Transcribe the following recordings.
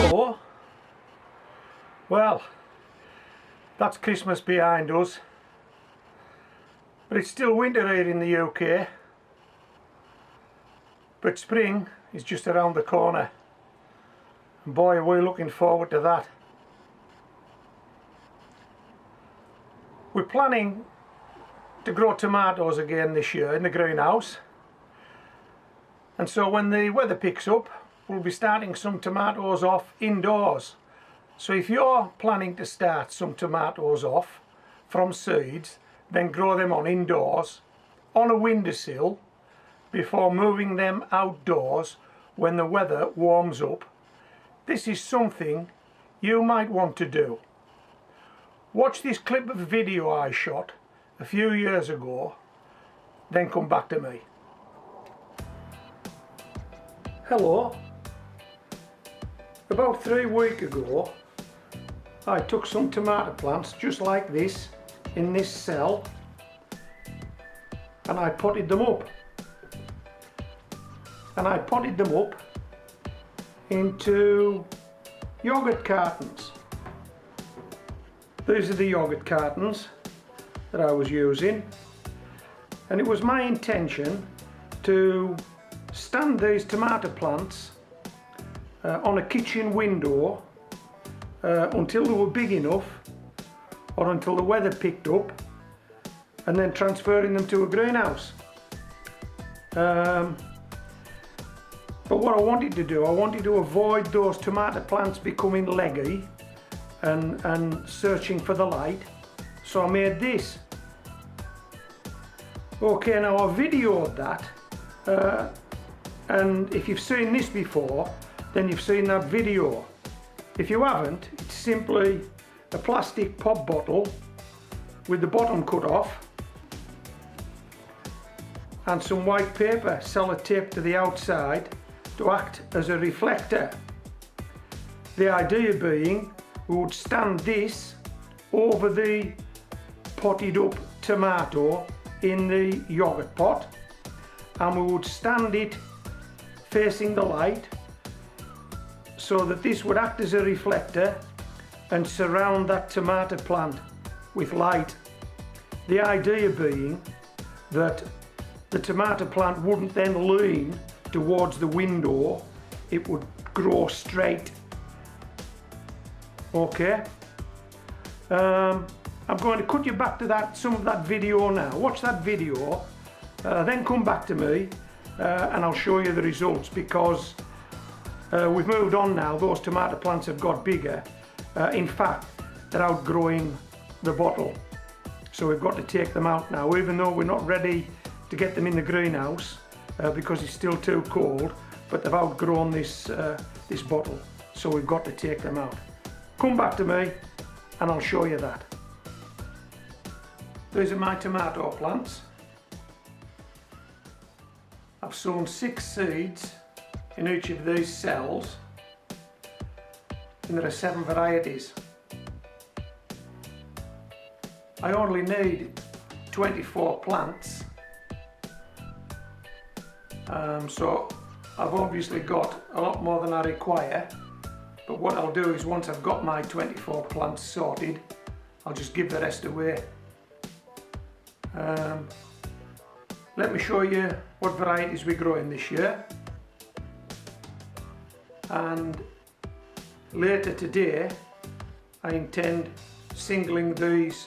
Hello. Well, that's Christmas behind us, but it's still winter here in the UK. But spring is just around the corner, and boy are we looking forward to that. We're planning to grow tomatoes again this year in the greenhouse, and so when the weather picks up we'll be starting some tomatoes off indoors. So if you're planning to start some tomatoes off from seeds, then grow them on indoors on a windowsill before moving them outdoors when the weather warms up. This is something you might want to do. Watch this clip of video I shot a few years ago, then come back to me. Hello. About 3 weeks ago I took some tomato plants just like this in this cell and I potted them up. And I potted them up into yogurt cartons. These are the yogurt cartons that I was using, and it was my intention to stand these tomato plants on a kitchen window until they were big enough, or until the weather picked up, and then transferring them to a greenhouse. But what I wanted to do, I wanted to avoid those tomato plants becoming leggy and searching for the light, so I made this. Okay, now I videoed that, and if you've seen this before, then you've seen that video. If you haven't, it's simply a plastic pop bottle with the bottom cut off and some white paper sellotaped to the outside to act as a reflector. The idea being we would stand this over the potted up tomato in the yogurt pot, and we would stand it facing the light so that this would act as a reflector and surround that tomato plant with light. The idea being that the tomato plant wouldn't then lean towards the window, it would grow straight. Okay, I'm going to cut you back to some of that video now. Watch that video, then come back to me and I'll show you the results, because we've moved on now. Those tomato plants have got bigger. In fact, they're outgrowing the bottle, so we've got to take them out now, even though we're not ready to get them in the greenhouse because it's still too cold, but they've outgrown this bottle, so we've got to take them out. Come back to me and I'll show you that. These are my tomato plants. I've sown 6 seeds in each of these cells, and there are 7 varieties. I only need 24 plants, so I've obviously got a lot more than I require, but what I'll do is once I've got my 24 plants sorted, I'll just give the rest away. Let me show you what varieties we're growing this year, and later today I intend singling these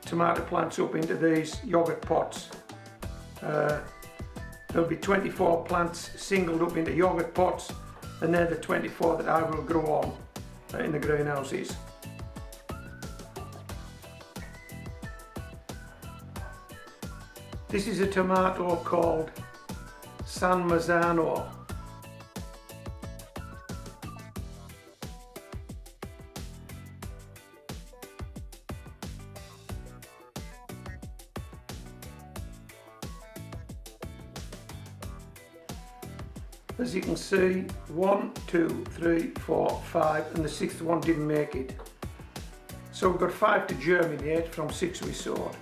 tomato plants up into these yogurt pots. There'll be 24 plants singled up into yogurt pots, and they're the 24 that I will grow on in the greenhouses. This is a tomato called San Marzano. As you can see, 1, 2, 3, 4, 5, and the 6th one didn't make it. So we've got 5 to germinate from 6 we sowed.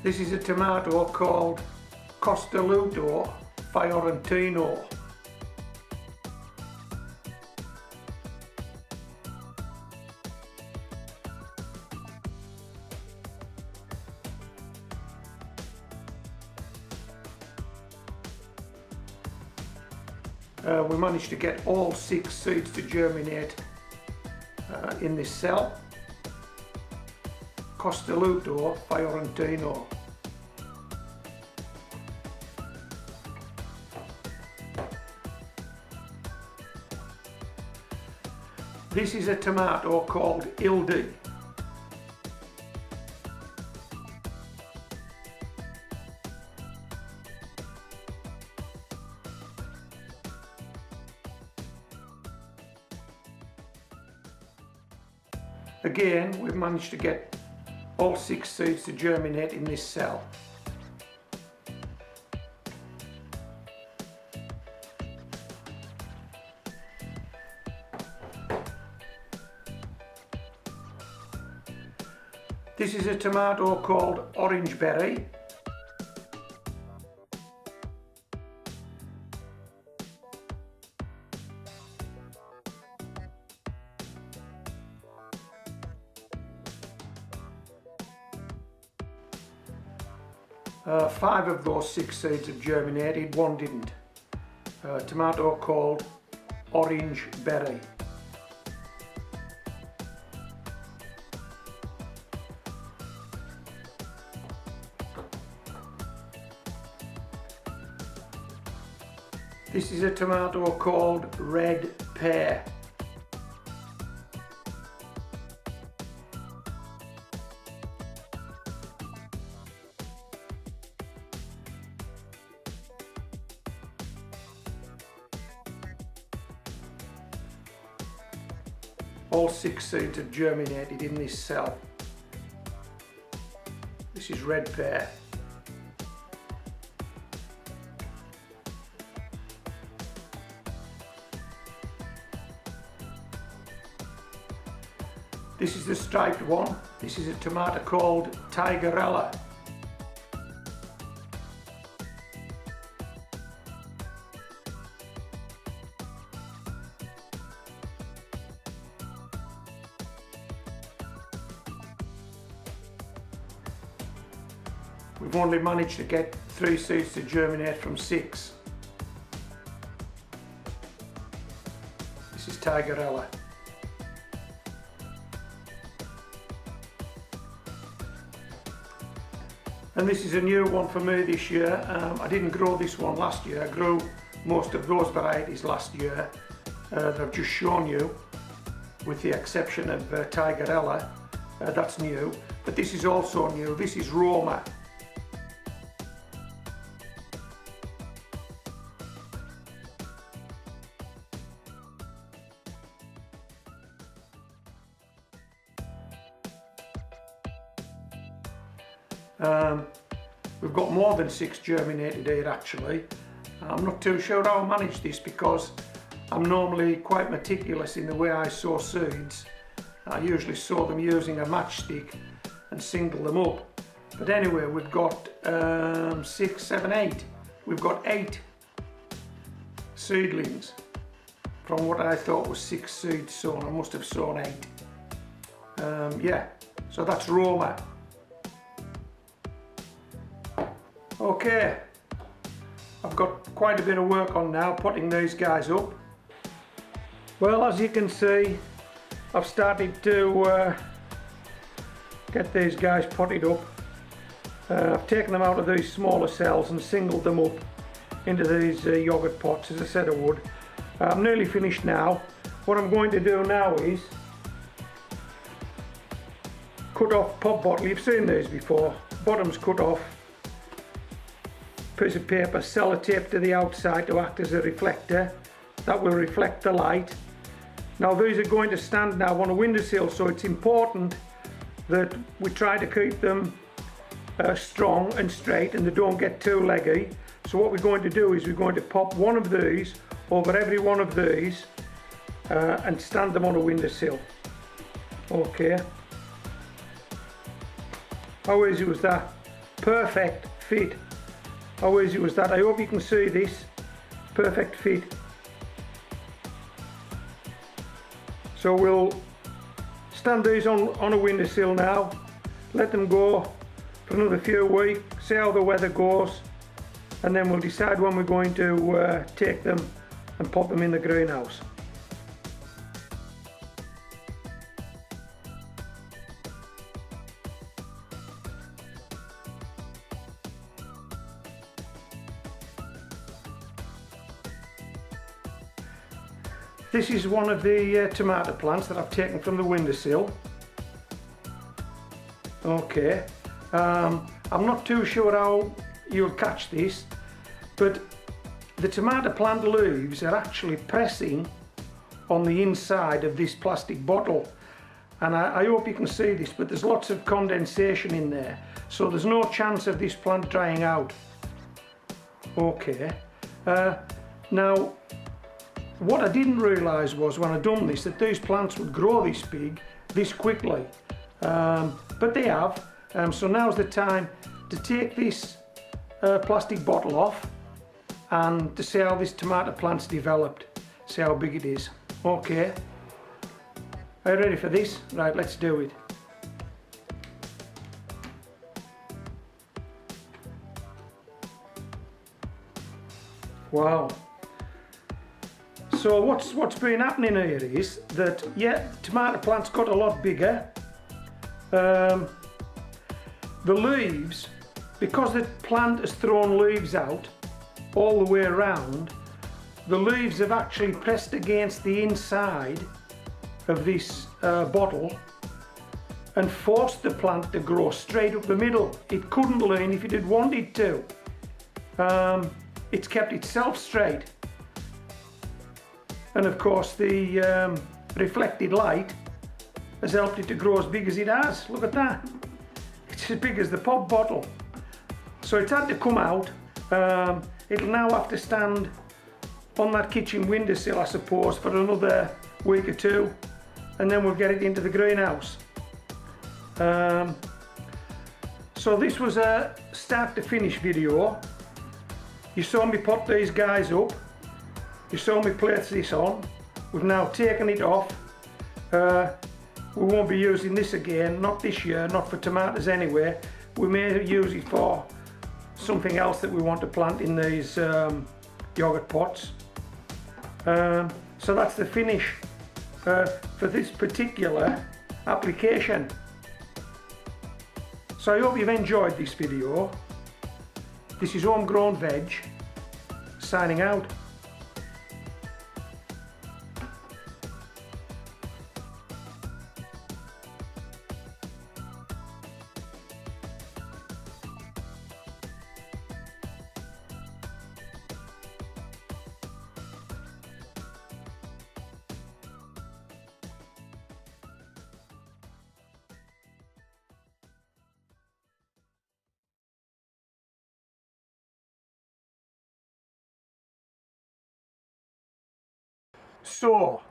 This is a tomato called Costelluto Fiorentino. We managed to get all 6 seeds to germinate in this cell. Costelluto Fiorentino. This is a tomato called Ildi. Again, we've managed to get all 6 seeds to germinate in this cell. This is a tomato called Orange Berry. Five of those 6 seeds have germinated, one didn't. A tomato called Orange Berry. This is a tomato called Red Pear. All 6 seeds have germinated in this cell. This is Red Pear. This is the striped one. This is a tomato called Tigerella. We've only managed to get 3 seeds to germinate from 6. This is Tigerella. And this is a new one for me this year. I didn't grow this one last year. I grew most of those varieties last year that I've just shown you, with the exception of Tigerella. That's new. But this is also new. This is Roma. We've got more than 6 germinated here actually. I'm not too sure how I manage this because I'm normally quite meticulous in the way I sow seeds. I usually sow them using a matchstick and single them up. But anyway, we've got 6, 7, 8. We've got 8 seedlings from what I thought was 6 seeds sown. I must have sown 8. Yeah, so that's Roma. Okay, I've got quite a bit of work on now putting these guys up. Well, as you can see, I've started to get these guys potted up. I've taken them out of these smaller cells and singled them up into these yogurt pots, as I said I would. I'm nearly finished now. What I'm going to do now is cut off pop bottle. You've seen these before. Bottom's cut off. Piece of paper, sellotape to the outside to act as a reflector. That will reflect the light. Now these are going to stand now on a windowsill, so it's important that we try to keep them strong and straight and they don't get too leggy. So what we're going to do is we're going to pop one of these over every one of these and stand them on a windowsill. Okay. How easy was that? perfect fit. How easy was that? I hope you can see this. Perfect fit. So we'll stand these on a windowsill now, let them go for another few weeks, see how the weather goes, and then we'll decide when we're going to take them and pop them in the greenhouse. This is one of the tomato plants that I've taken from the windowsill. Okay, I'm not too sure how you'll catch this, but the tomato plant leaves are actually pressing on the inside of this plastic bottle, and I hope you can see this, but there's lots of condensation in there, so there's no chance of this plant drying out. Okay, now what I didn't realise was when I done this that these plants would grow this big this quickly, but they have. So now's the time to take this plastic bottle off and to see how this tomato plant's developed, see how big it is. Okay, are you ready for this? Right, let's do it. Wow. So what's been happening here is that, yeah, the tomato plant's got a lot bigger. The leaves, because the plant has thrown leaves out all the way around, the leaves have actually pressed against the inside of this bottle and forced the plant to grow straight up the middle. It couldn't lean if it had wanted to. It's kept itself straight. And of course the reflected light has helped it to grow as big as it has. Look at that. It's as big as the pop bottle. So it's had to come out. It'll now have to stand on that kitchen windowsill, I suppose, for another week or two, and then we'll get it into the greenhouse. So this was a start to finish video. You saw me put these guys up. You saw me place this on. We've now taken it off. We won't be using this again, not this year, not for tomatoes anyway. We may use it for something else that we want to plant in these yogurt pots. So that's the finish for this particular application. So I hope you've enjoyed this video. This is Homegrown Veg, signing out. So,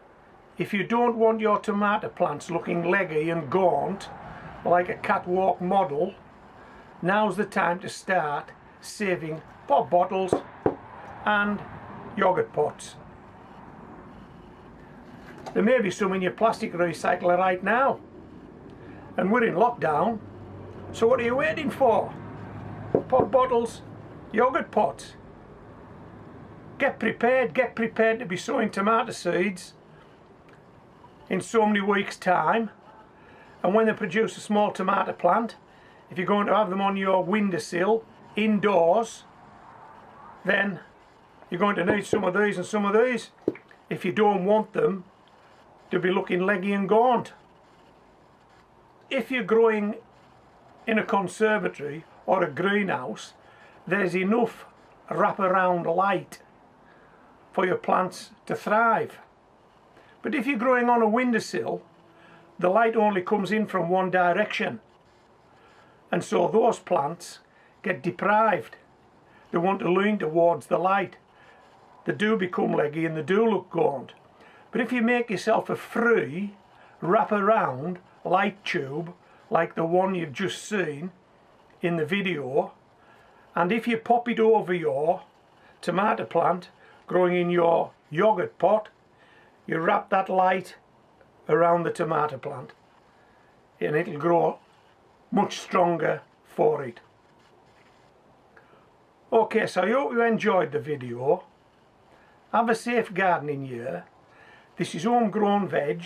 if you don't want your tomato plants looking leggy and gaunt, like a catwalk model, now's the time to start saving pop bottles and yogurt pots. There may be some in your plastic recycler right now, and we're in lockdown, so what are you waiting for? Pop bottles, yogurt pots. Get prepared to be sowing tomato seeds in so many weeks' time, and when they produce a small tomato plant, if you're going to have them on your windowsill indoors, then you're going to need some of these and some of these if you don't want them to be looking leggy and gaunt. If you're growing in a conservatory or a greenhouse, there's enough wraparound light for your plants to thrive. But if you're growing on a windowsill, the light only comes in from one direction, and so those plants get deprived. They want to lean towards the light. They do become leggy and they do look gaunt. But if you make yourself a free wraparound light tube like the one you've just seen in the video, and if you pop it over your tomato plant growing in your yogurt pot, you wrap that light around the tomato plant and it'll grow much stronger for it. Okay, so I hope you enjoyed the video. Have a safe gardening year. This is Homegrown Veg,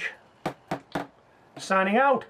signing out.